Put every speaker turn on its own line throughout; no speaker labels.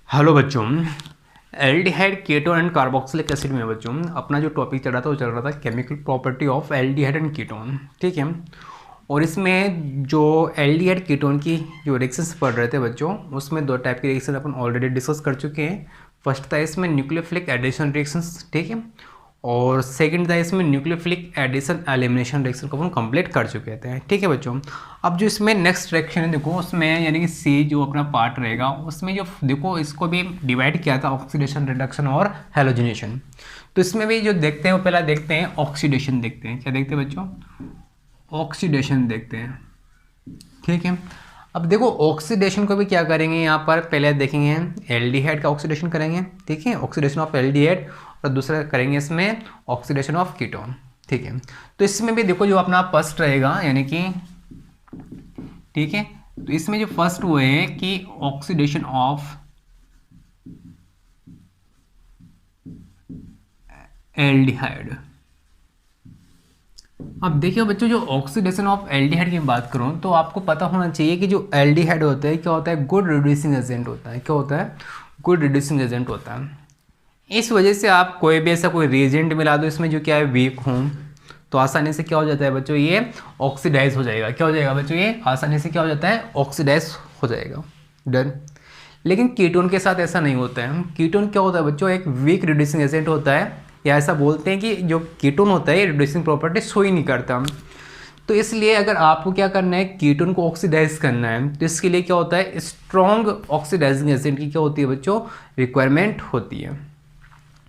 Hello बच्चों, aldehyde ketone and carboxylic acid में बच्चों अपना जो टॉपिक चल रहा था वो चल रहा था chemical property of aldehyde and ketone. ठीक है। और इसमें जो एल्डिहाइड कीटोन की जो रिएक्शंस पढ़ रहे थे बच्चों, उसमें दो टाइप की रिएक्शन अपन ऑलरेडी डिस्कस कर चुके हैं। फर्स्ट था इसमें न्यूक्लियोफिलिक एडिशन रिएक्शंस, ठीक है, और सेकंड था इसमें न्यूक्लियोफिलिक एडिशन एलिमिनेशन रिएक्शन को अपन कंप्लीट कर चुके थे। ठीक है बच्चों, अब जो इसमें नेक्स्ट रिएक्शन है देखो, उसमें यानी कि सी जो अपना पार्ट रहेगा उसमें जो देखो इसको भी डिवाइड किया था ऑक्सीडेशन, रिडक्शन और हैलोजिनेशन। तो इसमें भी जो देखते हैं वो पहला देखते हैं ऑक्सीडेशन, देखते हैं क्या देखते हैं बच्चों, ऑक्सीडेशन देखते हैं। ठीक है, अब देखो ऑक्सीडेशन को भी क्या करेंगे, यहाँ पर पहले देखेंगे एल्डिहाइड का ऑक्सीडेशन करेंगे, ठीक है, ऑक्सीडेशन ऑफ एल्डिहाइड, और दूसरा करेंगे इसमें ऑक्सीडेशन ऑफ कीटोन। ठीक है, तो इसमें भी देखो जो अपना फर्स्ट रहेगा यानी कि, ठीक है, तो इसमें जो फर्स्ट वो है कि ऑक्सीडेशन ऑफ एल्डिहाइड। अब देखिए बच्चों, जो ऑक्सीडेशन ऑफ एल्डिहाइड की बात करूं तो आपको पता होना चाहिए कि जो एल्डिहाइड होता है क्या होता है, गुड रिड्यूसिंग एजेंट होता है। क्या होता है? गुड रिड्यूसिंग एजेंट होता है। इस वजह से आप कोई भी ऐसा कोई रिएजेंट मिला दो इसमें जो क्या है वीक हो, तो आसानी से क्या हो जाता है बच्चों, ये ऑक्सीडाइज हो जाएगा। क्या हो जाएगा बच्चों, ये आसानी से क्या हो जाता है, ऑक्सीडाइज हो जाएगा। डन। लेकिन कीटोन के साथ ऐसा नहीं होता है। कीटोन क्या होता है बच्चों, एक वीक रिड्यूसिंग एजेंट होता है, या ऐसा बोलते हैं कि जो कीटोन होता है रिड्यूसिंग प्रॉपर्टी शो ही नहीं करता। तो इसलिए अगर आपको क्या करना है, कीटोन को ऑक्सीडाइज करना है, तो इसके लिए क्या होता है, स्ट्रॉन्ग ऑक्सीडाइजिंग एजेंट की क्या होती है बच्चों, रिक्वायरमेंट होती है।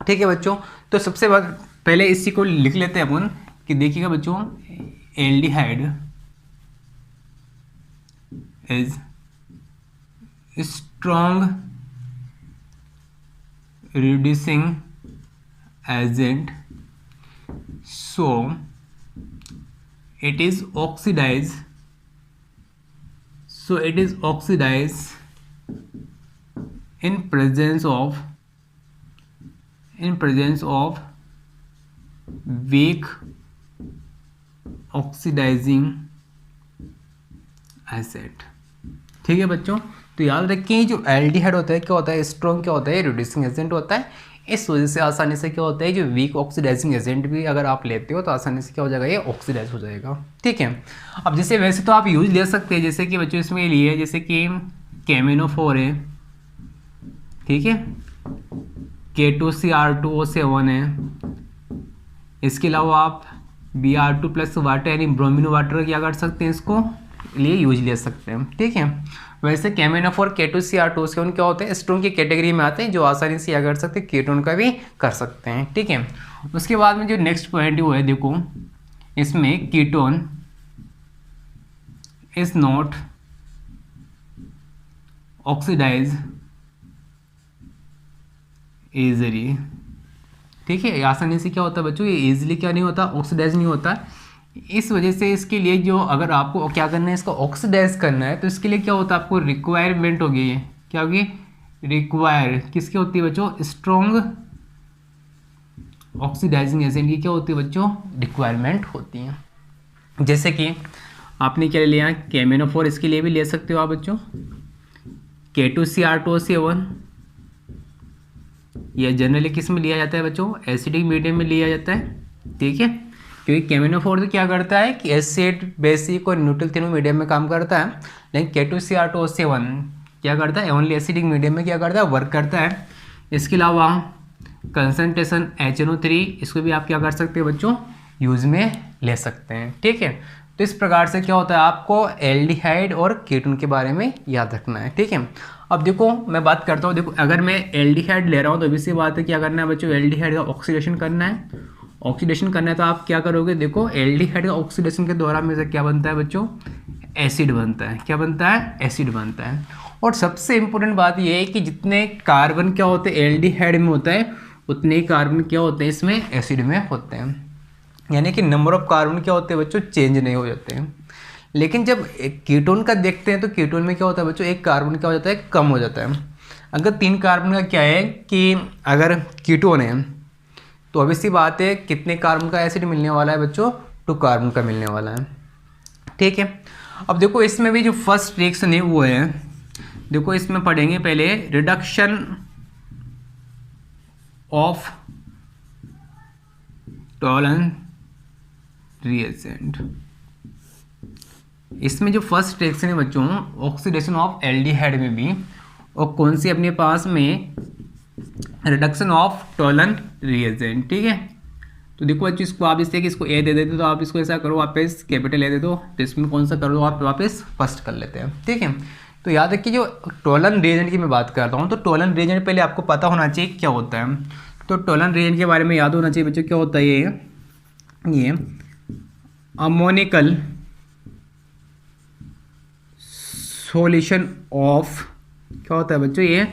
ठीक है बच्चों, तो सबसे पहले इसी को लिख लेते हैं अपन कि देखिएगा बच्चों, aldehyde is strong reducing agent, so it is oxidized in presence of weak oxidizing acid। ठीक है बच्चों, तो याद रखें जो एल्डिहाइड होता है क्या होता है, स्ट्रॉन्ग क्या होता है, रिड्यूसिंग एजेंट होता है। इस वजह से आसानी से क्या होता है, जो वीक ऑक्सीडाइजिंग एजेंट भी अगर आप लेते हो तो आसानी से क्या हो जाएगा, ये ऑक्सीडाइज हो जाएगा। ठीक है, अब जैसे वैसे तो आप यूज ले सकते हैं, जैसे कि बच्चों इसमें लिए जैसे कि KMnO4 है, ठीक है, K2CR2O7 है, इसके अलावा आप Br2 प्लस वाटर यानी ब्रोमीनो वाटर क्या कर सकते हैं, इसको लिए यूज ले सकते हैं। ठीक है, वैसे KMnO4 K2CR2O7 क्या होते हैं, स्ट्रॉन्ग की कैटेगरी में आते हैं, जो आसानी से क्या कर सकते हैं, कीटोन का भी कर सकते हैं। ठीक है, उसके बाद में जो नेक्स्ट पॉइंट वो है देखो, इसमें ketone is not oxidise easily. ठीक है, आसानी से क्या होता है बच्चों, ये इजीली क्या नहीं होता, ऑक्सीडाइज नहीं होता। इस वजह से इसके लिए जो अगर आपको क्या करना है, इसको ऑक्सीडाइज करना है, तो इसके लिए क्या होता है, आपको रिक्वायरमेंट होगी, ये क्या होगी, रिक्वायर किसकी होती है बच्चों, स्ट्रॉन्ग ऑक्सीडाइजिंग एजेंट की क्या होती है बच्चों, रिक्वायरमेंट होती है। जैसे कि आपने क्या लिया, KMnO4, इसके लिए भी ले सकते हो आप बच्चों, K2CR2O7, यह जनरली किस में लिया जाता है बच्चों, एसिडिक मीडियम में लिया जाता है। ठीक है, क्योंकि KMnO4 तो क्या करता है कि एसिड, बेसिक और न्यूट्रल तीनों मीडियम में काम करता है, लेकिन K2CR2O7 क्या करता है, ओनली एसिडिक मीडियम में क्या करता है, वर्क करता है। इसके अलावा कंसनट्रेशन HNO3, इसको भी आप क्या कर सकते हैं बच्चों, यूज में ले सकते हैं। ठीक है, तो इस प्रकार से क्या होता है, आपको एल्डिहाइड और कीटोन के बारे में याद रखना है। ठीक है, अब देखो मैं बात करता हूँ, देखो अगर मैं एल्डिहाइड ले रहा हूँ तो अभी सी बात है, क्या करना है बच्चों, एल्डिहाइड का ऑक्सीडेशन करना है। ऑक्सीडेशन करना है तो आप क्या करोगे, देखो एल्डिहाइड का ऑक्सीडेशन के दौरान में से क्या बनता है बच्चों, एसिड बनता है। क्या बनता है, एसिड बनता है। और सबसे इंपॉर्टेंट बात यह है कि जितने कार्बन क्या होते हैं एल्डिहाइड में होता है, उतने ही कार्बन क्या होते हैं इसमें एसिड में होते हैं, यानी कि नंबर ऑफ कार्बन क्या होते हैं बच्चों, चेंज नहीं हो जाते हैं। लेकिन जब कीटोन का देखते हैं तो कीटोन में क्या होता है बच्चों, एक कार्बन क्या हो जाता है, कम हो जाता है। अगर 3 कार्बन का क्या है कि अगर कीटोन है तो ऑब्वियस सी बात है कितने कार्बन का एसिड मिलने वाला है बच्चों, 2 कार्बन का मिलने वाला है। ठीक है, अब देखो इसमें भी जो फर्स्ट रिएक्शन है वो है देखो इसमें पढ़ेंगे पहले रिडक्शन ऑफ टॉलन रिएजेंट। इसमें जो फर्स्ट रिएक्शन है बच्चों ऑक्सीडेशन ऑफ एल्डिहाइड में भी, और कौन सी अपने पास में रिडक्शन ऑफ टॉलन रिएजेंट। ठीक है, तो देखो बच्चों इसको आप इससे कि इसको ए दे देते तो आप इसको ऐसा करो वापस कैपिटल ए दे दो, तो इसमें कौन सा कर दो आप वापस फर्स्ट कर लेते हैं। ठीक है, तो याद रखिए जो टॉलन रिएजेंट की मैं बात करता हूँ तो टॉलन रिएजेंट पहले आपको पता होना चाहिए क्या होता है। तो टॉलन रिएजेंट के बारे में याद होना चाहिए बच्चों क्या होता है ये अमोनिकल सॉल्यूशन ऑफ क्या होता है बच्चों, ये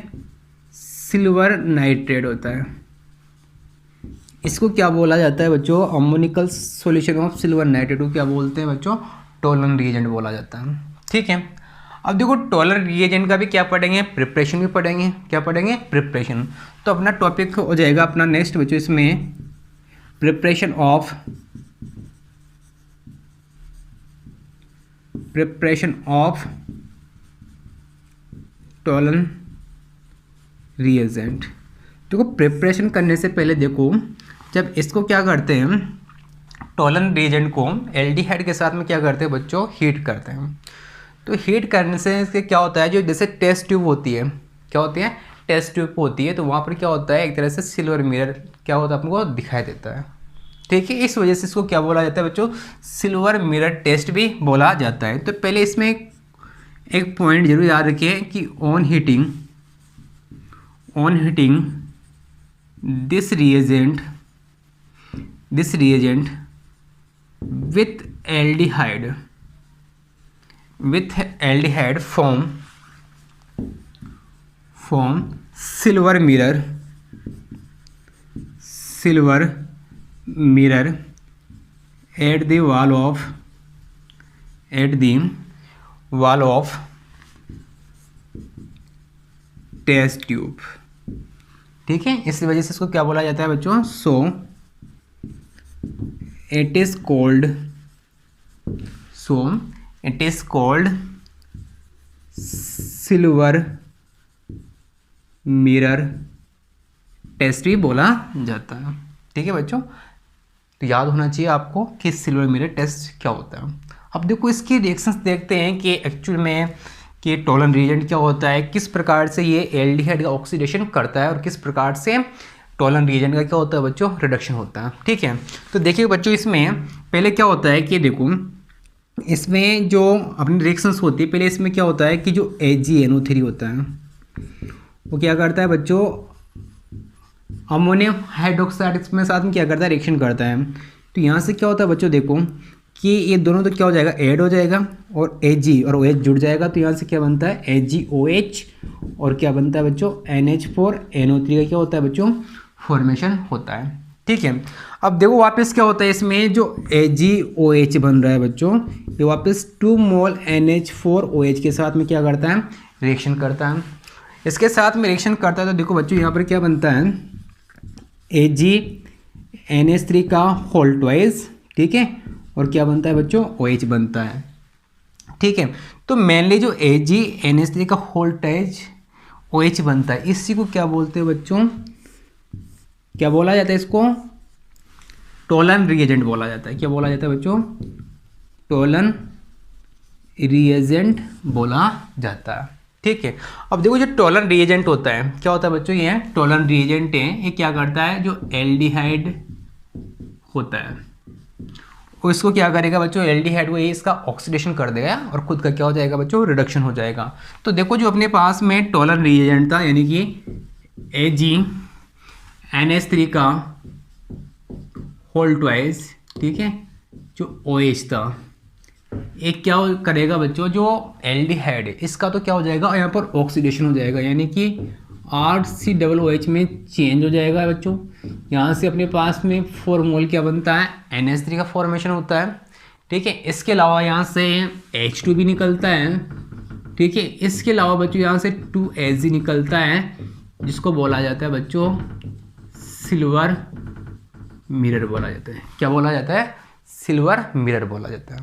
सिल्वर नाइट्रेट होता है। इसको क्या बोला जाता है बच्चों, ammoniacal solution of silver nitrate को क्या बोलते हैं बच्चों, टॉलन रिएजेंट बोला जाता है। ठीक है, अब देखो टॉलन रिएजेंट का भी क्या पढ़ेंगे, प्रिपरेशन भी पढ़ेंगे। क्या पढ़ेंगे, प्रिपरेशन। तो अपना टॉपिक हो जाएगा अपना नेक्स्ट बच्चों इसमें प्रिपरेशन ऑफ टॉलन रिएजेंट। देखो प्रिपरेशन करने से पहले देखो जब इसको क्या करते हैं टॉलन रिएजेंट को एल्डिहाइड के साथ में क्या करते हैं बच्चों, हीट करते हैं। तो हीट करने से इसके क्या होता है, जो जैसे टेस्ट ट्यूब होती है, क्या होती है, टेस्ट ट्यूब होती है, तो वहाँ पर क्या होता है एक तरह से सिल्वर मिरर क्या होता है आपको दिखाई देता है। ठीक है, इस वजह से इसको क्या बोला जाता है बच्चों, सिल्वर मिरर टेस्ट भी बोला जाता है। तो पहले इसमें एक पॉइंट जरूर याद रखिए कि on heating this reagent with aldehyde form silver mirror at the wall of test tube. ठीक है, इस वजह से इसको क्या बोला जाता है बच्चों, so it is called silver mirror test भी बोला जाता है। ठीक है बच्चों, तो याद होना चाहिए आपको कि सिल्वर मिरर टेस्ट क्या होता है। अब देखो इसकी रिएक्शंस देखते हैं कि एक्चुअल में कि टॉलन रिएजेंट क्या होता है, किस प्रकार से ये एल्डिहाइड का ऑक्सीडेशन करता है और किस प्रकार से टॉलन रिएजेंट का क्या होता है बच्चों, रिडक्शन होता है। ठीक है, तो देखिए बच्चों इसमें पहले क्या होता है कि देखो इसमें जो अपनी रिएक्शंस होती है, पहले इसमें क्या होता है कि जो AgNO3 होता है वो क्या करता है बच्चों, अमोनियम हाइड्रोक्साइड में साथ में क्या करता है, रिएक्शन करता है। तो यहाँ से क्या होता है बच्चों देखो कि ये दोनों तो क्या हो जाएगा, ऐड हो जाएगा और Ag और OH जुड़ जाएगा। तो यहाँ से क्या बनता है, AgOH और क्या बनता है बच्चों, NH4NO3 का क्या होता है बच्चों, फॉर्मेशन होता है। ठीक है, अब देखो वापस क्या होता है इसमें जो AgOH बन रहा है बच्चों, ये वापस 2 मोल NH4OH के साथ में क्या करता है, रिएक्शन करता है। इसके साथ में रिएक्शन करता है तो देखो बच्चों यहाँ पर क्या बनता है, AgNH3 का होल ट्वाइस। ठीक है, और क्या बनता है बच्चों, OH बनता है। ठीक है, तो मेनली जो AgNH3 का होल ट्वाइस OH बनता है, इसी को क्या बोलते हैं बच्चों, क्या बोला जाता है, इसको टॉलन रिएजेंट बोला जाता है। क्या बोला जाता है बच्चों, टॉलन रिएजेंट बोला जाता है। ठीक है, अब देखो जो टॉलन रिएजेंट होता है क्या होता है बच्चों, ये टॉलन रिएजेंट है, ये क्या करता है, जो एल्डिहाइड होता है और इसको क्या करेगा बच्चों, एल्डिहाइड को ये इसका ऑक्सीडेशन कर देगा और खुद का क्या हो जाएगा बच्चों, रिडक्शन हो जाएगा। तो देखो जो अपने पास में टॉलन रिएजेंट था यानी कि AgNH3 का होल ट्वाइस, ठीक है, जो OH था, एक क्या करेगा बच्चों, जो एल्डिहाइड है इसका तो क्या हो जाएगा, यहाँ पर ऑक्सीडेशन हो जाएगा यानी कि RCOOH में चेंज हो जाएगा बच्चों। यहाँ से अपने पास में 4 मोल क्या बनता है, NH3 का फॉर्मेशन होता है। ठीक है, इसके अलावा यहाँ से H2 भी निकलता है। ठीक है, इसके अलावा बच्चों यहाँ से 2Ag निकलता है जिसको बोला जाता है बच्चों सिल्वर मिरर बोला जाता है। क्या बोला जाता है, सिल्वर मिरर बोला जाता है।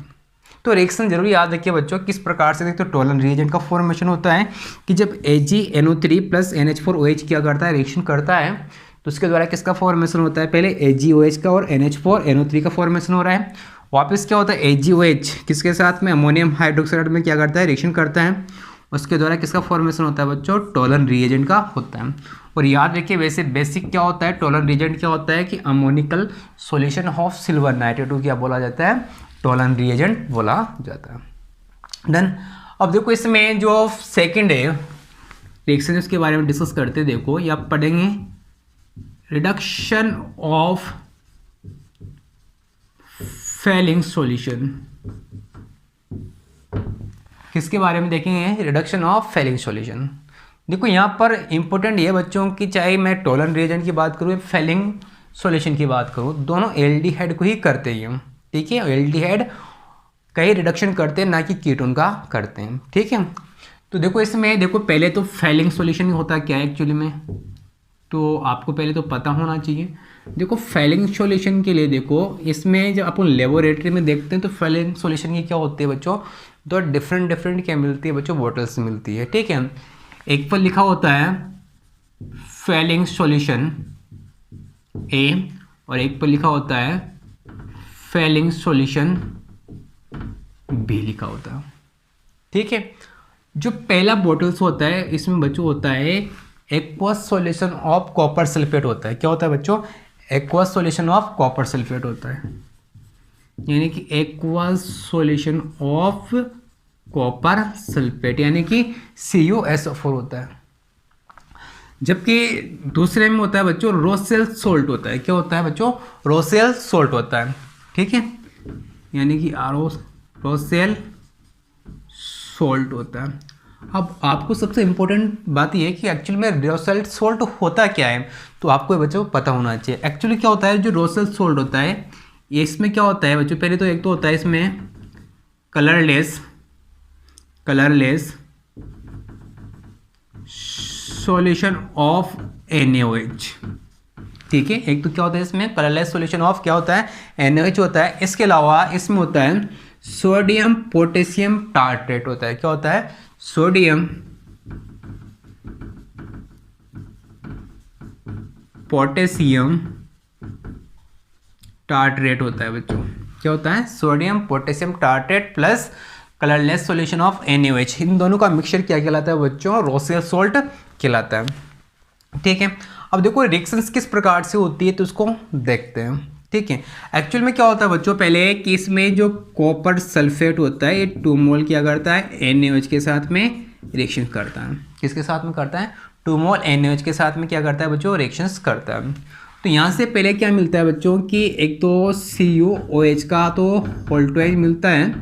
तो रिएक्शन जरूर याद रखिए बच्चों किस प्रकार से देखते हो टोलन रिएजेंट का फॉर्मेशन होता है कि जब AgNO3 प्लस NH4OH क्या करता है, रिएक्शन करता है, तो उसके द्वारा किसका फॉर्मेशन होता है, पहले AgOH का और NH4NO3 का फॉर्मेशन हो रहा है। वापस क्या होता है, AgOH किसके साथ में, अमोनियम हाइड्रोक्साइड में क्या करता है, रिएक्शन करता है, उसके द्वारा किसका फॉर्मेशन होता है बच्चों, टोलन रिएजेंट का होता है। और याद रखिए वैसे बेसिक क्या होता है, टोलन रिएजेंट क्या होता है कि ammoniacal solution of silver nitrate को क्या बोला जाता है, टोलन रिएजेंट बोला जाता है। डन। अब देखो इसमें जो सेकंड है रिएक्शन उसके बारे में डिस्कस करते हैं। देखो ये आप पढ़ेंगे रिडक्शन ऑफ फेलिंग सॉल्यूशन, किसके बारे में देखेंगे, रिडक्शन ऑफ फेलिंग सॉल्यूशन। देखो यहाँ पर इंपॉर्टेंट ये बच्चों की चाहे मैं टोलन रिएजेंट की बात करूँ फेलिंग सॉल्यूशन की बात करूँ, दोनों एल्डिहाइड को ही करते हैं, ठीक है, एल्डिहाइड का ही रिडक्शन करते हैं ना कि कीटोन का करते हैं, ठीक है। तो देखो इसमें देखो पहले तो फेलिंग सॉल्यूशन होता क्या है एक्चुअली में, तो आपको पहले तो पता होना चाहिए। देखो फेलिंग सॉल्यूशन के लिए देखो इसमें जब अपन लेबोरेटरी में देखते हैं तो फेलिंग सॉल्यूशन की क्या होती है बच्चों, दो डिफरेंट क्या मिलती है बच्चों, बॉटल्स मिलती है, ठीक है। एक पर लिखा होता है फेलिंग सॉल्यूशन ए और एक पर लिखा होता है फेलिंग सॉल्यूशन बी लिखा होता है, ठीक है। जो पहला बॉटल्स होता है इसमें बच्चों होता है aqueous solution of copper sulphate होता है, क्या होता है बच्चों, aqueous solution of copper sulphate होता है, यानी कि aqueous solution of copper sulphate यानी कि CuSO4 होता है। जबकि दूसरे में होता है बच्चों रोसेल सोल्ट होता है, क्या होता है बच्चों, रोसेल सोल्ट होता है, ठीक है, यानी कि रोसेल सोल्ट होता है। अब आपको सबसे इम्पोर्टेंट बात यह है कि एक्चुअली में रोसेल सोल्ट होता क्या है, तो आपको बच्चों पता होना चाहिए। एक्चुअली क्या होता है जो रोसेल सोल्ट होता है ये इसमें क्या होता है बच्चों, पहले तो एक तो होता है इसमें कलरलेस सॉल्यूशन ऑफ NaOH, ठीक है। एक तो क्या होता है इसमें कलरलेस सॉल्यूशन ऑफ क्या होता है, NaOH होता है। इसके अलावा इसमें होता है सोडियम पोटेशियम टार्ट्रेट होता है, क्या होता है, सोडियम पोटेशियम टार्ट्रेट होता है बच्चों, क्या होता है, sodium potassium tartrate plus colourless solution of NaOH, इन दोनों का मिक्सचर क्या कहलाता है बच्चों, रोसेल सोल्ट कहलाता है, ठीक है। अब देखो रिएक्शंस किस प्रकार से होती है तो उसको देखते हैं, ठीक है। एक्चुअल में क्या होता है बच्चों, पहले कि इसमें जो कॉपर सल्फेट होता है ये 2 मोल क्या करता है, NaOH के साथ में रिएक्शन करता है, किसके साथ में करता है, 2 मोल NaOH के साथ में क्या करता है बच्चों, रिएक्शंस करता है। तो यहाँ से पहले क्या मिलता है बच्चों कि एक तो CuOH का तो होल ट्वाइस मिलता है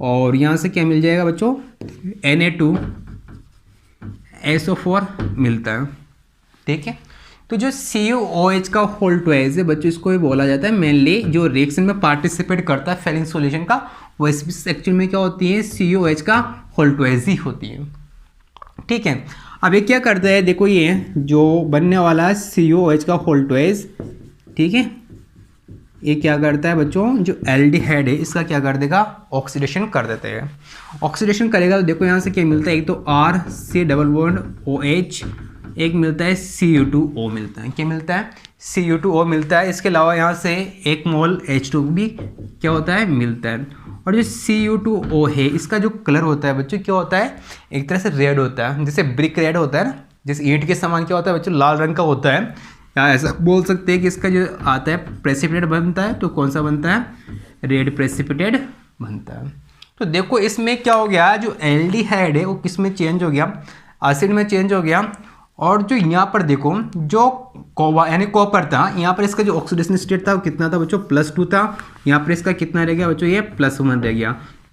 और यहाँ से क्या मिल जाएगा बच्चों, Na2SO4 मिलता है, ठीक है। तो जो CuOH का होल ट्वाइस है बच्चों इसको ही बोला जाता है मेनली जो रिएक्शन में पार्टिसिपेट करता है फेलिंग सॉल्यूशन का, वो एक्चुअल में क्या होती है, CuOH का होल ट्वाइस ही होती है, ठीक है। अब ये क्या करता है, देखो ये जो बनने वाला है CuOH का होल ट्वाइस, ठीक है, ये क्या करता है बच्चों, जो एल्डिहाइड है इसका क्या कर देगा, ऑक्सीडेशन कर देते हैं। ऑक्सीडेशन करेगा तो देखो यहाँ से क्या मिलता है, एक तो RC+OH, एक मिलता है Cu2O मिलता है, क्या मिलता है, Cu2O मिलता है। इसके अलावा यहाँ से 1 मोल H2 भी क्या होता है, मिलता है। और जो Cu2O है इसका जो कलर होता है बच्चों क्या होता है, एक तरह से रेड होता है, जैसे ब्रिक रेड होता है ना, जैसे ईंट के समान क्या होता है बच्चों, लाल रंग का होता है, या ऐसा बोल सकते हैं कि इसका जो आता है प्रेसिपिटेट बनता है, तो कौन सा बनता है, रेड प्रेसिपिटेट बनता है। तो देखो इसमें क्या हो गया, जो एल्डिहाइड है वो किस में चेंज हो गया, एसिड में चेंज हो गया। और जो यहाँ पर देखो जो यानी कॉपर था, यहाँ पर इसका जो ऑक्सीडेशन स्टेट था वो कितना था बच्चों, +2 था, यहाँ पर इसका कितना रह गया बच्चों, ये +1 रह गया।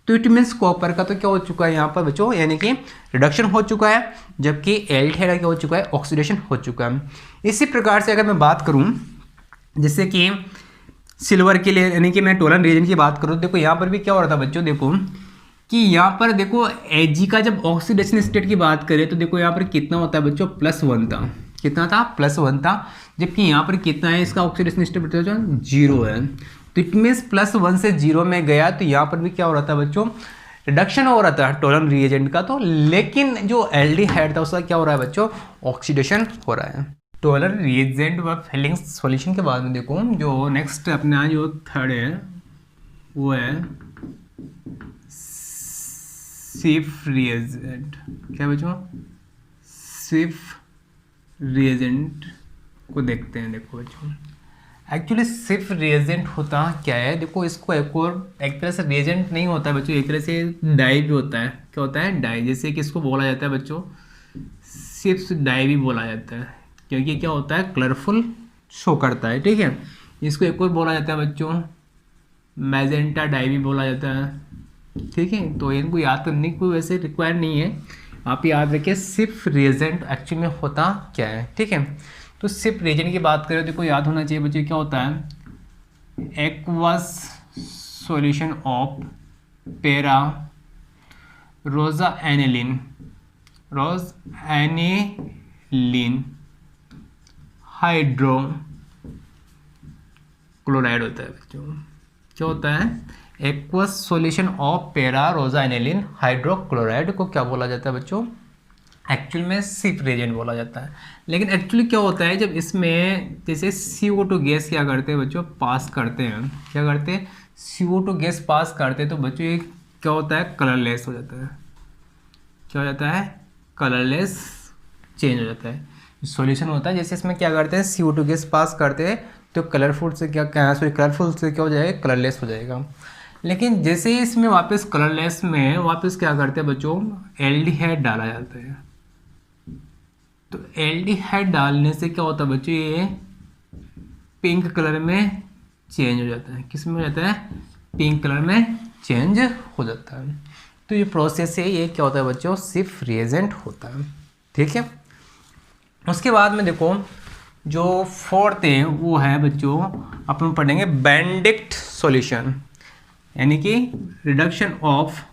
तो इट मीन्स कॉपर का तो क्या हो चुका है यहाँ पर बच्चों, यानी कि रिडक्शन हो चुका है, जबकि एल्डिहाइड का क्या हो चुका है, ऑक्सीडेशन हो चुका है। इसी प्रकार से अगर मैं बात करूँ जैसे कि सिल्वर के लिए, यानी कि मैं टोलन रिएजेंट की बात करूँ, देखो यहाँ पर भी क्या हो रहा था बच्चों, देखो कि यहाँ पर देखो Ag का जब ऑक्सीडेशन स्टेट की बात करें तो देखो यहाँ पर कितना होता है बच्चों, +1 था, कितना था, +1 था, जबकि यहाँ पर कितना है इसका ऑक्सीडेशन स्टेट बच्चों 0 है। तो इट मीन्स +1 से 0 में गया तो यहाँ पर भी क्या हो रहा था बच्चों, रिडक्शन हो रहा था टोलन रिएजेंट का, तो लेकिन जो एल्डिहाइड था उसका क्या हो रहा है बच्चों, ऑक्सीडेशन हो रहा है। टोलन रिएजेंट व फेलिंग सॉल्यूशन के बाद में देखो जो नेक्स्ट अपना जो थर्ड है वो है सिफ रिएजेंट। क्या बच्चों, सिफ रिएजेंट को देखते हैं। देखो बच्चों एक्चुअली सिर्फ रिएजेंट होता क्या है, देखो इसको एक तरह से रिएजेंट नहीं होता है बच्चों, एक तरह से डाई भी होता है। क्या होता है, डाई, जैसे कि इसको बोला जाता है बच्चों सिर्फ डाई भी बोला जाता है, क्योंकि क्या होता है कलरफुल शो करता है, ठीक है। इसको एक और बोला जाता है बच्चों मैजेंटा डाई भी बोला जाता है, ठीक है। तो इनको याद करने की वैसे रिक्वायर नहीं है, आप याद रखिए सिर्फ रिएजेंट एक्चुअली में होता क्या है, ठीक है। तो सिर्फ रिएजेंट की बात करें तो देखो याद होना चाहिए बच्चों क्या होता है, एक्वस सॉल्यूशन ऑफ पेरा रोजा एनिलीन हाइड्रो क्लोराइड होता है बच्चों। क्या होता है, एक्वस सॉल्यूशन ऑफ पेरा रोजा एनिलीन हाइड्रोक्लोराइड को क्या बोला जाता है बच्चों, एक्चुअल में सिर्फ रिएजेंट बोला जाता है। लेकिन एक्चुअली क्या होता है, जब इसमें जैसे CO2 गैस क्या करते हैं बच्चों, पास करते हैं, क्या करते हैं CO2 गैस पास करते हैं, तो बच्चों ये क्या होता है कलरलेस हो जाता है। क्या हो जाता है, कलरलेस चेंज हो जाता है। सॉल्यूशन होता है जैसे इसमें क्या करते हैं CO2 गैस पास करते हैं तो कलरफुल से कलरफुल से क्या हो जाएगा, कलरलेस हो जाएगा। लेकिन जैसे ही इसमें वापस कलरलेस में वापस क्या करते हैं बच्चों, एल्डिहाइड डाला जाता है। तो एल्डिहाइड डालने से क्या होता है बच्चों, ये पिंक कलर में चेंज हो जाता है। किस में हो जाता है, पिंक कलर में चेंज हो जाता है। तो ये प्रोसेस है, ये क्या होता है बच्चों, सिर्फ रिएजेंट होता है, ठीक है। उसके बाद में देखो जो फोर्थ है वो है बच्चों अपन पढ़ेंगे बेनेडिक्ट सॉल्यूशन, यानी कि रिडक्शन ऑफ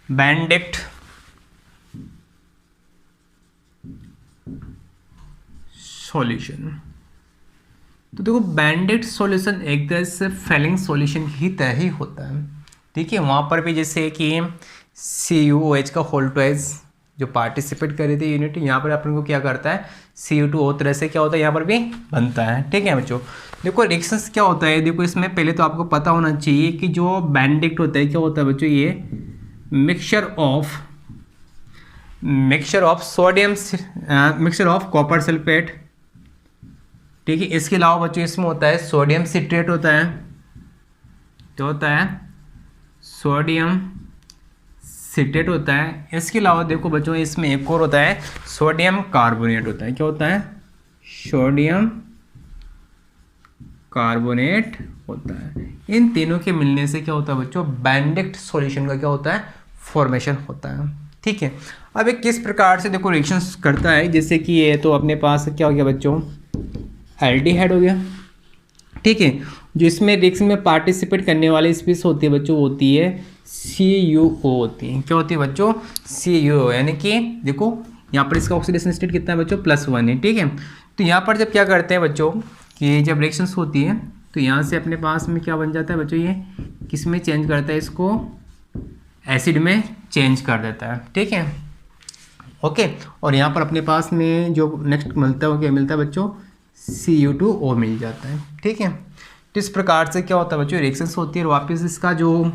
बेनेडिक्ट सॉल्यूशन। तो देखो बेनेडिक्ट सॉल्यूशन एक तरह से फेलिंग सॉल्यूशन की तरह ही होता है, ठीक है। वहाँ पर भी जैसे कि CuOH का होल ट्वाइस जो पार्टिसिपेट कर रही थी यूनिट, यहाँ पर अपन को क्या करता है CO2 तरह से क्या होता है यहाँ पर भी बनता है, ठीक है बच्चों। देखो रिएक्शंस क्या होता है, देखो इसमें पहले तो आपको पता होना चाहिए कि जो बेनेडिक्ट होता है क्या होता है बच्चों, ये मिक्सचर ऑफ कॉपर सल्फेट, ठीक है। इसके अलावा बच्चों इसमें होता है सोडियम सिट्रेट होता है, क्या होता है सोडियम सिट्रेट होता है। इसके अलावा देखो बच्चों इसमें एक और होता है सोडियम कार्बोनेट होता है। क्या होता है, सोडियम कार्बोनेट होता है। इन तीनों के मिलने से क्या होता है बच्चों, बेनेडिक्ट सॉल्यूशन का क्या होता है, फॉर्मेशन होता है, ठीक है। अब ये किस प्रकार से देखो रिएक्शंस करता है, जैसे कि ये तो अपने पास क्या हो गया बच्चों, एल्डिहाइड हो गया, ठीक है। जो इसमें रिएक्शन में पार्टिसिपेट करने वाली स्पीशीज होती है बच्चों, होती है CuO होती है। क्या होती है बच्चों, CuO, यानी कि देखो यहाँ पर इसका ऑक्सीडेशन स्टेट कितना है बच्चों, +1 है, ठीक है। तो यहाँ पर जब क्या करते हैं बच्चों कि जब रिएक्शंस होती है तो यहाँ से अपने पास में क्या बन जाता है बच्चों, ये किस में चेंज करता है, इसको एसिड में चेंज कर देता है, ठीक है, ओके। और यहाँ पर अपने पास में जो नेक्स्ट मिलता है वो क्या मिलता है बच्चों, CU2O मिल जाता है, ठीक है। तो इस प्रकार से क्या होता है बच्चों, रिएक्शंस होती है और वापस इसका जो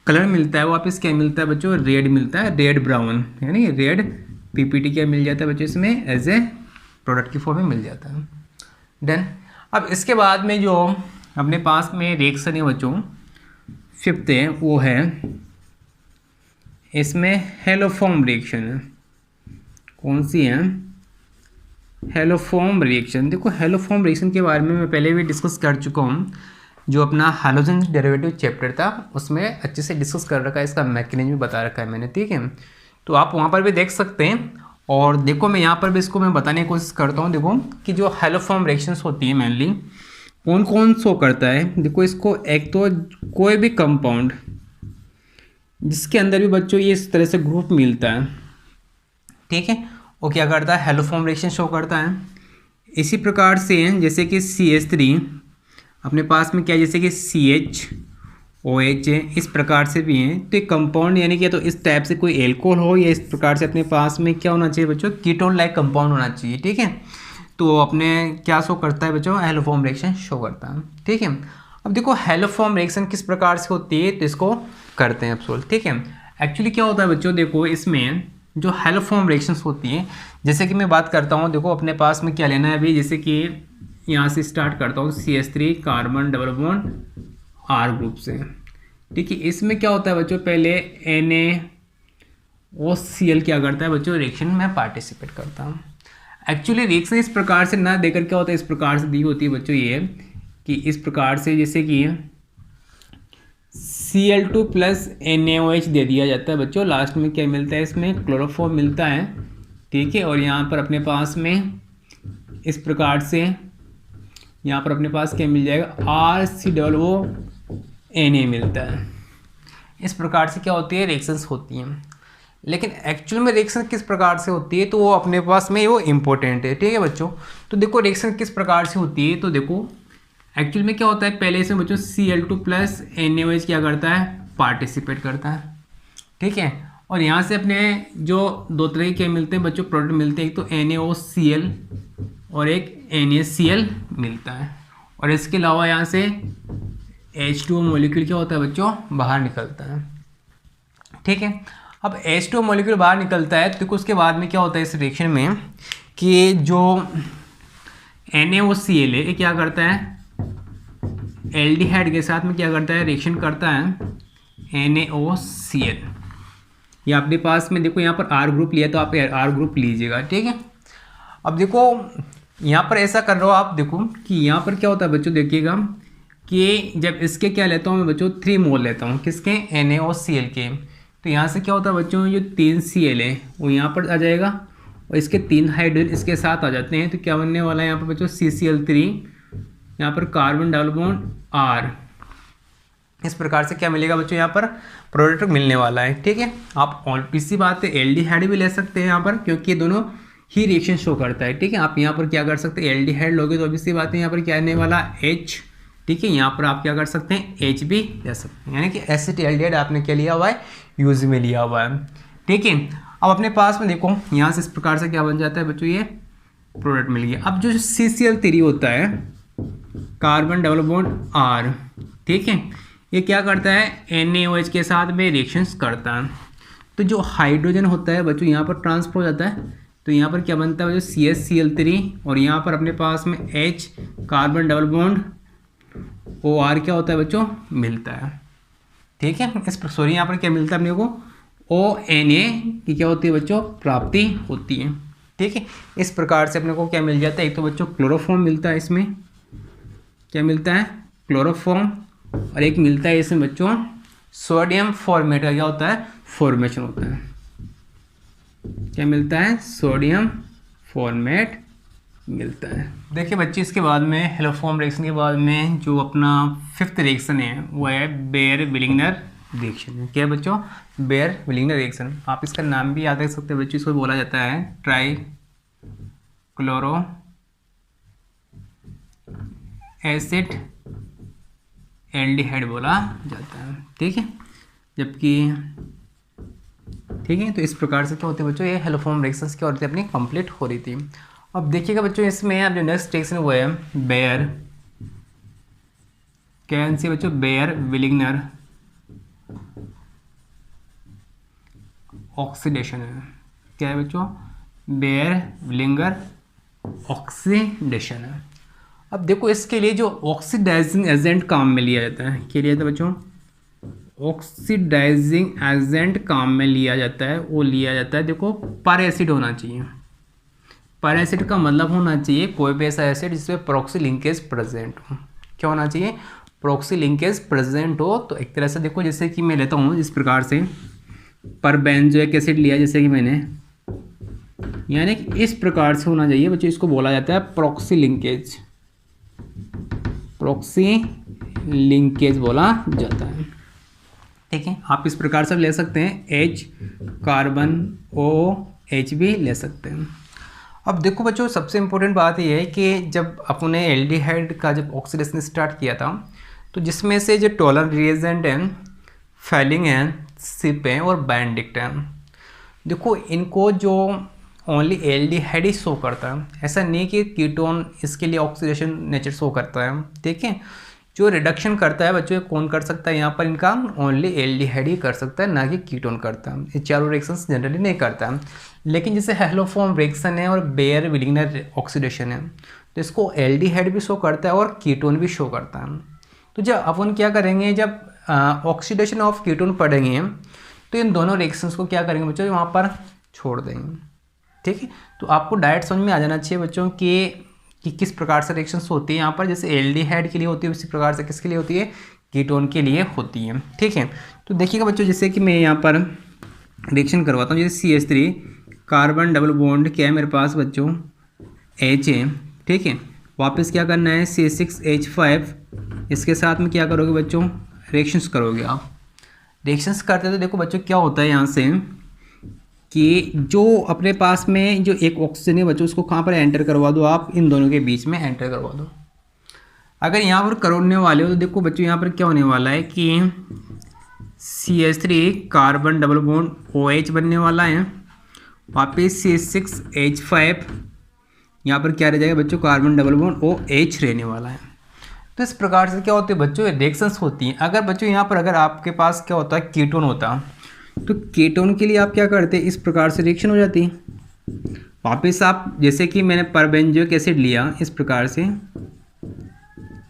कलर मिलता है वापस क्या मिलता है बच्चों, रेड मिलता है, रेड ब्राउन, यानी रेड PPT क्या मिल जाता है बच्चों, इसमें एज ए प्रोडक्ट की फॉर्म में मिल जाता है। देन अब इसके बाद में जो अपने पास में रिएक्शन है बच्चों, फिफ्थ है वो है इसमें हेलोफॉर्म रिएक्शन है। कौन सी है, हेलोफॉर्म रिएक्शन। देखो हेलोफॉर्म रिएक्शन के बारे में मैं पहले भी डिस्कस कर चुका हूँ, जो अपना हाइड्रोजन डेरिवेटिव चैप्टर था उसमें अच्छे से डिस्कस कर रखा है, इसका मैकेनिज्म बता रखा है मैंने, ठीक है। तो आप वहाँ पर भी देख सकते हैं। और देखो मैं यहाँ पर भी इसको मैं बताने की कोशिश करता हूँ। देखो कि जो हेलोफॉर्म रिएक्शंस होती है मेनली कौन कौन शो करता है, देखो इसको एक तो कोई भी कंपाउंड जिसके अंदर भी बच्चों ये इस तरह से ग्रुप मिलता है, ठीक है, वो क्या करता है, हेलोफॉर्म रिएक्शन शो करता है। इसी प्रकार से जैसे कि CH3 अपने पास में क्या है, जैसे कि CHOH है, इस प्रकार से भी हैं। तो एक कंपाउंड यानी कि तो इस टाइप से कोई एल्कोहल हो या इस प्रकार से अपने पास में क्या होना चाहिए बच्चों, कीटोन लाइक कंपाउंड होना चाहिए। ठीक है, तो अपने क्या शो करता है बच्चों, हैलोफॉर्म रिएक्शन शो करता है। ठीक है, अब देखो हैलोफॉर्म रिएक्शन किस प्रकार से होती है, तो इसको करते हैं अब सोल्व। ठीक है, एक्चुअली क्या होता है बच्चों, देखो इसमें जो हैलोफॉर्म रिएक्शंस होती हैं, जैसे कि मैं बात करता हूँ, देखो अपने पास में क्या लेना है अभी, जैसे कि यहाँ से स्टार्ट करता हूँ, CH3 carbon double bond R group से। ठीक है, इसमें क्या होता है बच्चों, पहले NaOCl क्या करता है बच्चों, रिएक्शन में पार्टिसिपेट करता हूँ। एक्चुअली रिएक्शन इस प्रकार से ना देकर क्या होता है, इस प्रकार से दी होती है बच्चों ये कि इस प्रकार से, जैसे कि Cl2 प्लस NaOH दे दिया जाता है बच्चों, लास्ट में क्या मिलता है, इसमें क्लोरोफॉर्म मिलता है। ठीक है, और यहाँ पर अपने पास में इस प्रकार से यहाँ पर अपने पास क्या मिल जाएगा, RCOONA मिलता है। इस प्रकार से क्या होती है, रिएक्शंस होती हैं। लेकिन एक्चुअल में रिएक्शन किस प्रकार से होती है, तो वो अपने पास में वो इम्पोर्टेंट है। ठीक है बच्चों, तो देखो रिएक्शन किस प्रकार से होती है, तो देखो एक्चुअल में क्या होता है, पहले इसमें बच्चों Cl2 प्लस NaOH क्या करता है, पार्टिसिपेट करता है। ठीक है, और यहाँ से अपने जो दो तरह के क्या मिलते हैं बच्चों, प्रोडक्ट मिलते हैं, एक तो NaOCl और एक NaCl मिलता है। और इसके अलावा यहाँ से H2O मॉलिक्यूल क्या होता है बच्चों, बाहर निकलता है। ठीक है, अब H2O मॉलिक्यूल बाहर निकलता है, तो उसके बाद में क्या होता है इस रिएक्शन में कि जो NaOCl है ये क्या करता है, एल्डिहाइड के साथ में क्या करता है, रिएक्शन करता है NaOCl। ये अपने पास में देखो यहाँ पर R ग्रुप लिया, तो आप R ग्रुप लीजिएगा। ठीक है, अब देखो यहाँ पर ऐसा कर रहा हो आप, देखो कि यहाँ पर क्या होता है बच्चों, देखिएगा कि जब इसके क्या लेता हूँ मैं बच्चों, 3 मोल लेता हूँ, किसके, NaOCl के, तो यहाँ से क्या होता है बच्चों, जो 3 Cl है वो यहाँ पर आ जाएगा और इसके 3 हाइड्रोजन इसके साथ आ जाते हैं, तो क्या बनने वाला है यहाँ पर बच्चों, CCl3, यहाँ पर कार्बन डबल बॉन्ड R। इस प्रकार से क्या मिलेगा बच्चों, यहाँ पर प्रोडक्ट मिलने वाला है। ठीक है, आप इसी बात है एल्डिहाइड भी ले सकते हैं यहाँ पर, क्योंकि ये दोनों ही रिएक्शन शो करता है। ठीक है, आप यहाँ पर क्या कर सकते हैं, एल्डिहाइड लोगे तो इसी बात है यहाँ पर क्या आने वाला, H। ठीक है, यहाँ पर आप क्या कर सकते हैं, H भी ले सकते हैं, यानी कि एसिटाल्डिहाइड आपने क्या लिया हुआ है, यूज में लिया हुआ है। ठीक है, अब अपने पास में देखो यहाँ से इस प्रकार से क्या बन जाता है बच्चों, ये प्रोडक्ट मिल गया। अब जो CCl3 होता है, कार्बन डबल बॉन्ड R, ठीक है, ये क्या करता है, NaOH के साथ में रिएक्शंस करता है। तो जो हाइड्रोजन होता है बच्चों यहाँ पर ट्रांसफर हो जाता है, तो यहाँ पर क्या बनता है बच्चों, CH_Cl3 और यहाँ पर अपने पास में H carbon double bond OR क्या होता है बच्चों, मिलता है। ठीक है, इस सॉरी यहाँ पर क्या मिलता है अपने को, ONA की क्या होती है बच्चों, प्राप्ति होती है। ठीक है, इस प्रकार से अपने को क्या मिल जाता है, एक तो बच्चों क्लोरोफॉर्म मिलता है, इसमें क्या मिलता है, क्लोरोफॉर्म, और एक मिलता है इसमें बच्चों सोडियम फॉर्मेट का क्या होता है, फॉर्मेशन होता है। क्या मिलता है, सोडियम फॉर्मेट मिलता है। देखिए बच्चे, इसके बाद में हैलोफॉर्म रिएक्शन के बाद में जो अपना 5th रिएक्शन है वो है बेयर-विलिंगर रिएक्शन है। क्या है बच्चों, बेयर-विलिंगर रिएक्शन। आप इसका नाम भी याद रख सकते हैं बच्चों, इसको बोला जाता है ट्राई क्लोरो एसिड एल्डिहाइड बोला जाता है। ठीक है, जबकि ठीक है, तो इस प्रकार से क्या होते हैं बच्चों, ये हैलोफॉर्म रिएक्शंस क्या होती है अपनी कंप्लीट हो रही थी। अब देखिएगा बच्चों, इसमें अब जो नेक्स्ट रिएक्शन वो है बेयर, क्या सी बच्चों, बेयर-विलिंगर ऑक्सीडेशन है। क्या है बच्चों, बेयर-विलिंगर ऑक्सीडेशन है। अब देखो इसके लिए जो ऑक्सीडाइजिंग एजेंट काम में लिया जाता है, क्या लिया जाता है बच्चों, ऑक्सीडाइजिंग एजेंट काम में लिया जाता है, वो लिया जाता है देखो पर एसिड होना चाहिए। पर एसिड का मतलब होना चाहिए कोई भी ऐसा एसिड जिसमें प्रॉक्सी लिंकेज प्रेजेंट हो। क्या होना चाहिए, प्रॉक्सी लिंकेज प्रेजेंट हो। तो एक तरह से देखो, जैसे कि मैं लेता हूँ इस प्रकार से पर बेंजोइक एसिड लिया, जैसे कि मैंने, यानी कि इस प्रकार से होना चाहिए बच्चों, इसको बोला जाता है प्रॉक्सी लिंकेज, प्रॉक्सी लिंकेज बोला जाता है। ठीक है, आप इस प्रकार से ले सकते हैं, H कार्बन OH भी ले सकते हैं। अब देखो बच्चों, सबसे इम्पोर्टेंट बात ये है कि जब अपने एल्डिहाइड का जब ऑक्सीडेशन स्टार्ट किया था, तो जिसमें से जो टॉलरेंट रिएजेंट है, फेलिंग है, सिप है और बेंडिक्ट है, देखो इनको जो ओनली एल्डिहाइड ही शो करता है, ऐसा नहीं कि कीटोन इसके लिए ऑक्सीडेशन नेचर शो करता है। ठीक है, जो रिडक्शन करता है बच्चों, ये कौन कर सकता है यहाँ पर, इनका ओनली एल्डिहाइड ही कर सकता है, ना कि कीटोन करता है। ये चारों रिएक्शंस जनरली नहीं करता है। लेकिन जैसे हैलोफॉर्म रिएक्शन है और बेयर विलिंगनर ऑक्सीडेशन है, तो इसको एल्डिहाइड भी शो करता है और कीटोन भी शो करता है। तो जब अपन क्या करेंगे, जब ऑक्सीडेशन ऑफ कीटोन पढ़ेंगे, तो इन दोनों रिएक्शंस को क्या करेंगे बच्चों, वहाँ पर छोड़ देंगे। ठीक है, तो आपको डायरेक्ट समझ में आ जाना चाहिए बच्चों कि किस प्रकार से रिएक्शंस होती है यहाँ पर। जैसे एल्डिहाइड के लिए होती है, उसी प्रकार से किसके लिए होती है, कीटोन के लिए होती है। ठीक है, तो देखिएगा बच्चों, जैसे कि मैं यहाँ पर रिएक्शन करवाता हूँ, जैसे CH3 कार्बन डबल बॉन्ड क्या है मेरे पास बच्चों, H है। ठीक है, वापस क्या करना है, C6H5, इसके साथ में क्या करोगे बच्चों, रिएक्शंस करोगे आप। रिएक्शंस करते तो देखो बच्चों क्या होता है यहाँ से, कि जो अपने पास में जो एक ऑक्सीजन है बच्चों, उसको कहाँ पर एंटर करवा दो आप, इन दोनों के बीच में एंटर करवा दो। अगर यहाँ पर करने वाले हो तो देखो बच्चों यहाँ पर क्या होने वाला है कि CH3 carbon double bond OH बनने वाला है, वापिस C6H5, यहाँ पर क्या रह जाएगा बच्चों, कार्बन डबल बॉन्ड OH रहने वाला है। तो इस प्रकार से क्या होते हैं बच्चों, रिएक्शंस होती हैं। अगर बच्चों यहाँ पर अगर आपके पास क्या होता है, कीटोन होता, तो कीटोन के लिए आप क्या करते हैं, इस प्रकार से रिएक्शन हो जाती है। वापस आप, जैसे कि मैंने परबेंजोइक एसिड लिया इस प्रकार से,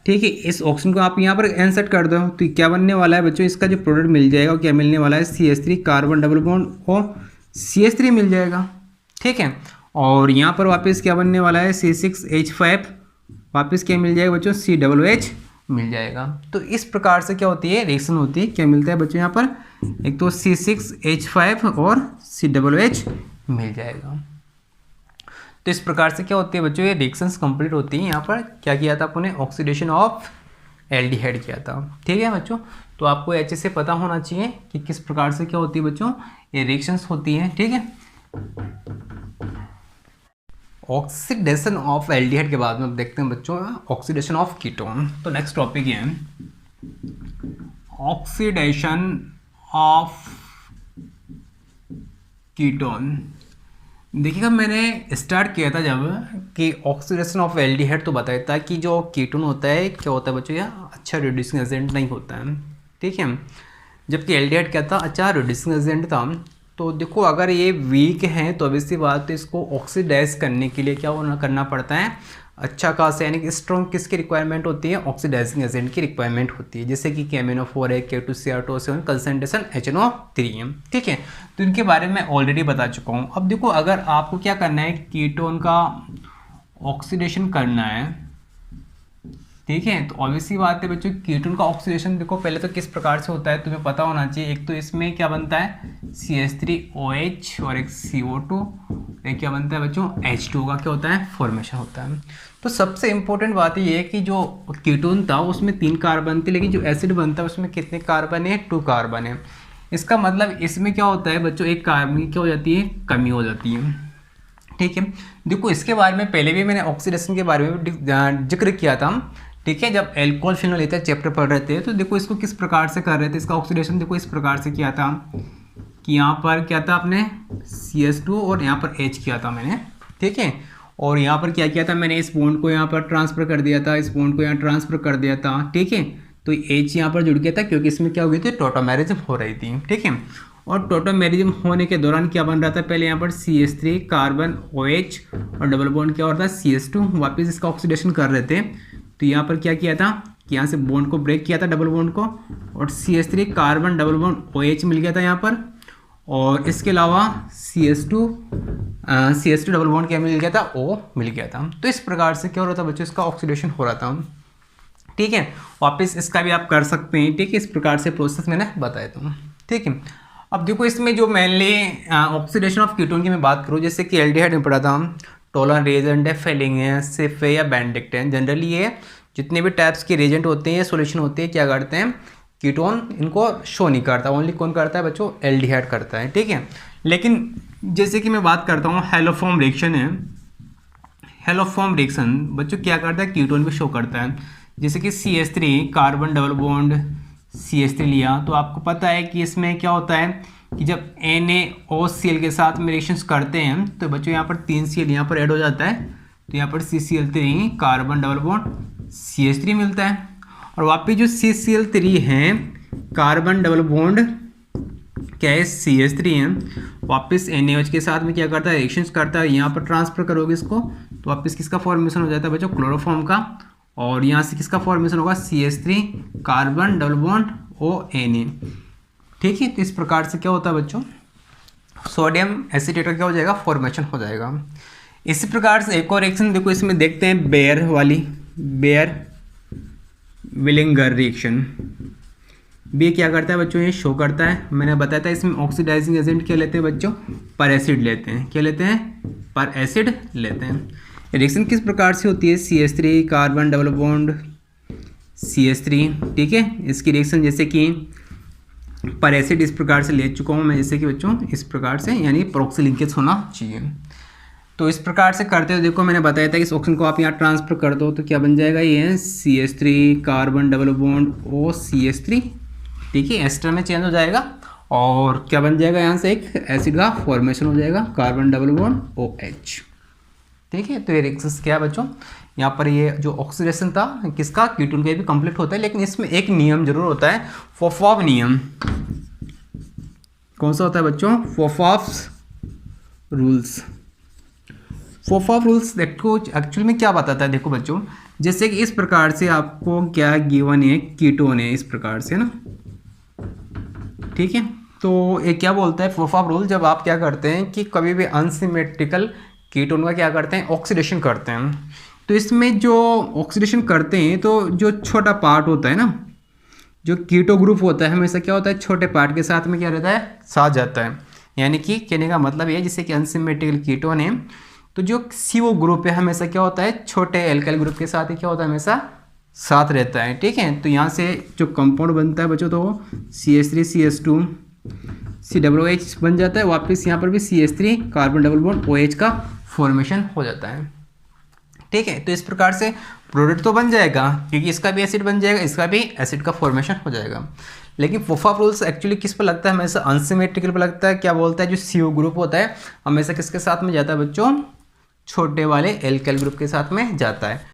ठीक है, इस ऑक्सीजन को आप यहाँ पर इंसर्ट कर दो, तो क्या बनने वाला है बच्चों, इसका जो प्रोडक्ट मिल जाएगा वो क्या मिलने वाला है, CH3 कार्बन डबल बॉन्ड और CH3 मिल जाएगा। ठीक है, और यहाँ पर वापस क्या बनने वाला है, C6H5, वापस क्या मिल जाएगा बच्चों, COOH मिल जाएगा। तो इस प्रकार से क्या होती है, रिएक्शन होती है। क्या मिलता है बच्चों यहाँ पर, एक तो C6H5 और COOH मिल जाएगा। तो इस प्रकार से क्या होती है बच्चों, ये रिएक्शंस कंप्लीट होती हैं। यहाँ पर क्या किया था आपने, ऑक्सीडेशन ऑफ एल्डिहाइड किया था। ठीक है बच्चों, तो आपको अच्छे से पता होना चाहिए कि किस प्रकार से क्या होती है बच्चों, ये रिएक्शंस होती हैं। ठीक है, ऑक्सीडेशन ऑफ एल्डिहाइड के बाद में अब देखते हैं बच्चों ऑक्सीडेशन ऑफ कीटोन। तो नेक्स्ट टॉपिक है ऑक्सीडेशन ऑफ कीटोन। देखिएगा, मैंने स्टार्ट किया था जब कि ऑक्सीडेशन ऑफ एल्डिहाइड तो बताया था कि जो कीटोन होता है क्या होता है बच्चों, यह अच्छा रिड्यूसिंग एजेंट नहीं होता है। ठीक है, जबकि एल्डिहाइड क्या था, अच्छा रिड्यूसिंग एजेंट था। तो देखो अगर ये वीक है तो ऑब्वियसली बात है, इसको ऑक्सीडाइज करने के लिए क्या होना करना पड़ता है, अच्छा खासा, यानी कि स्ट्रॉन्ग किसकी रिक्वायरमेंट होती है, ऑक्सीडाइजिंग एजेंट की रिक्वायरमेंट होती है। जैसे कि KMnO4 है, K2Cr2O7, कंसंट्रेशन HNO3 है। ठीक है, तो इनके बारे में ऑलरेडी बता चुका हूँ। अब देखो अगर आपको क्या करना है, कीटोन का ऑक्सीडेशन करना है, ठीक है, तो ऑब्वियसली बात है बच्चों, कीटोन का ऑक्सीडेशन देखो पहले तो किस प्रकार से होता है तुम्हें पता होना चाहिए। एक तो इसमें क्या बनता है, CH3OH और एक CO2, एक क्या बनता है बच्चों, H2 का क्या होता है, फॉर्मेशन होता है। तो सबसे इंपॉर्टेंट बात ये है कि जो कीटोन था उसमें 3 कार्बन थे, लेकिन जो एसिड बनता है उसमें कितने कार्बन है, 2 कार्बन है। इसका मतलब इसमें क्या होता है बच्चों, एक कार्बन की क्या हो जाती है, कमी हो जाती है। ठीक है, देखो इसके बारे में पहले भी मैंने ऑक्सीडेशन के बारे में जिक्र किया था। ठीक है, जब एल्कोहल फिनोल लेते हैं चैप्टर पढ़ रहे थे, तो देखो इसको किस प्रकार से कर रहे थे, इसका ऑक्सीडेशन देखो इस प्रकार से किया था कि यहाँ पर क्या था आपने CH2 और यहाँ पर H किया था मैंने। ठीक है, और यहाँ पर क्या किया था मैंने, इस बॉन्ड को यहाँ पर ट्रांसफर कर दिया था, इस बॉन्ड को यहाँ ट्रांसफर कर दिया था। ठीक है, तो H यहाँ पर जुड़ गया था क्योंकि इसमें क्या हो गई थी, टोटोमेरिज्म हो रही थी। ठीक है, और टोटोमेरिज्म होने के दौरान क्या बन रहा था, पहले यहाँ पर CH3 कार्बन OH और डबल बॉन्ड क्या हो रहा था, CH2, वापस इसका ऑक्सीडेशन कर रहे थे। तो यहाँ पर क्या किया था कि यहाँ से बॉन्ड को ब्रेक किया था, डबल बॉन्ड को, और CH3 carbon double bond OH मिल गया था यहाँ पर, और इसके अलावा CH2 डबल बॉन्ड क्या मिल गया था, O मिल गया था। तो इस प्रकार से क्या हो रहा था बच्चों, इसका ऑक्सीडेशन हो रहा था। ठीक है, वापस इसका भी आप कर सकते हैं। ठीक है, इस प्रकार से प्रोसेस मैंने बताया था। ठीक है, अब देखो इसमें जो मेनली ऑक्सीडेशन ऑफ कीटोन की मैं बात करूँ, जैसे कि एल्डिहाइड में पढ़ा था, टॉलरेंट रिएजेंट है, फेलिंग है, सिफ है या बेंडिक्ट है। जनरली ये जितने भी टाइप्स के रिएजेंट होते हैं या सॉल्यूशन होते हैं क्या करते हैं, कीटोन इनको शो नहीं करता, ओनली कौन करता है बच्चों, एल्डिहाइड करता है। ठीक है, लेकिन जैसे कि मैं बात करता हूँ हैलोफॉर्म रिएक्शन है, हेलोफॉर्म रिएक्शन बच्चों क्या करता है, कीटोन भी शो करता है। जैसे कि CH3 carbon double bond CH3 लिया, तो आपको पता है कि इसमें क्या होता है कि जब NaOCl के साथ में रिएक्शंस करते हैं तो बच्चों यहाँ पर 3 Cl यहाँ पर ऐड हो जाता है, तो यहाँ पर CCl3 carbon double bond CH3 मिलता है। और वापिस जो CCl3 है कार्बन डबल बॉन्ड क्या है CH3 है, वापस NaOH के साथ में क्या करता है, रिएक्शंस करता है। यहाँ पर ट्रांसफर करोगे इसको तो वापस किसका फॉर्मेशन हो जाता है बच्चों, क्लोरोफॉर्म का। और यहाँ से किसका फॉर्मेशन होगा, CH3 carbon double bond ONA। ठीक है, तो इस प्रकार से क्या होता है बच्चों, सोडियम एसीटेट का क्या हो जाएगा, फॉर्मेशन हो जाएगा। इसी प्रकार से एक और रिएक्शन देखो, इसमें देखते हैं बेयर वाली, बेयर विलिंगर रिएक्शन। बी क्या करता है बच्चों, ये शो करता है। मैंने बताया था इसमें ऑक्सीडाइजिंग एजेंट क्या लेते हैं बच्चों, पर एसिड लेते हैं। क्या लेते हैं, पर एसिड लेते हैं। रिएक्शन किस प्रकार से होती है, CH3 carbon double bond CH3। ठीक है, इसकी रिएक्शन जैसे कि पर एसिड इस प्रकार से ले चुका हूँ मैं, जैसे कि बच्चों इस प्रकार से, यानी प्रॉक्सी लिंकेज होना चाहिए। तो इस प्रकार से करते हो, देखो मैंने बताया था कि इस ऑक्सीजन को आप यहाँ ट्रांसफर कर दो तो क्या बन जाएगा, ये CH3 carbon double bond OCH3। ठीक है, एस्टर में चेंज हो जाएगा और क्या बन जाएगा, यहाँ से एक एसिड का फॉर्मेशन हो जाएगा, कार्बन डबल बॉन्ड OH। ठीक है, तो ये रिएक्शंस क्या है बच्चों, यहाँ पर ये जो ऑक्सीडेशन था किसका, कीटोन का भी कंप्लीट होता है। लेकिन इसमें एक नियम जरूर होता है, फोफॉफ नियम। कौन सा होता है बच्चों, फोफॉफ्स रूल्स। फोफॉफ रूल्स देखो एक्चुअली में क्या बताता है, देखो बच्चों जैसे कि इस प्रकार से आपको क्या गिवन है, कीटोन है इस प्रकार से ना। ठीक है, तो ये क्या बोलता है फोफॉफ रूल, जब आप क्या करते हैं कि कभी भी अनसिमेट्रिकल कीटोन का क्या करते हैं, ऑक्सीडेशन करते हैं। तो इसमें जो ऑक्सीडेशन करते हैं तो जो छोटा पार्ट होता है ना, जो कीटो ग्रुप होता है हमेशा क्या होता है, छोटे पार्ट के साथ में क्या रहता है, साथ जाता है। यानी कि कहने का मतलब ये है, जैसे कि अनसिमेट्रिकल कीटोन है तो जो CO ग्रुप है हमेशा क्या होता है, छोटे एल्काइल ग्रुप के साथ ही क्या होता है, हमेशा साथ रहता है। ठीक है, तो यहाँ से जो कंपाउंड बनता है बच्चों, तो CH3 CH2 COOH बन जाता है। वापस यहाँ पर भी CH3 carbon double bond OH का फॉर्मेशन हो जाता है। ठीक है, तो इस प्रकार से प्रोडक्ट तो बन जाएगा, क्योंकि इसका भी एसिड बन जाएगा, इसका भी एसिड का फॉर्मेशन हो जाएगा। लेकिन फोफॉफ रूल्स एक्चुअली किस पर लगता है, हमेशा अनसिमेट्रिकल पर लगता है। क्या बोलता है, जो CO ग्रुप होता है हमेशा किसके साथ में जाता है बच्चों, छोटे वाले एल्काइल ग्रुप के साथ में जाता है।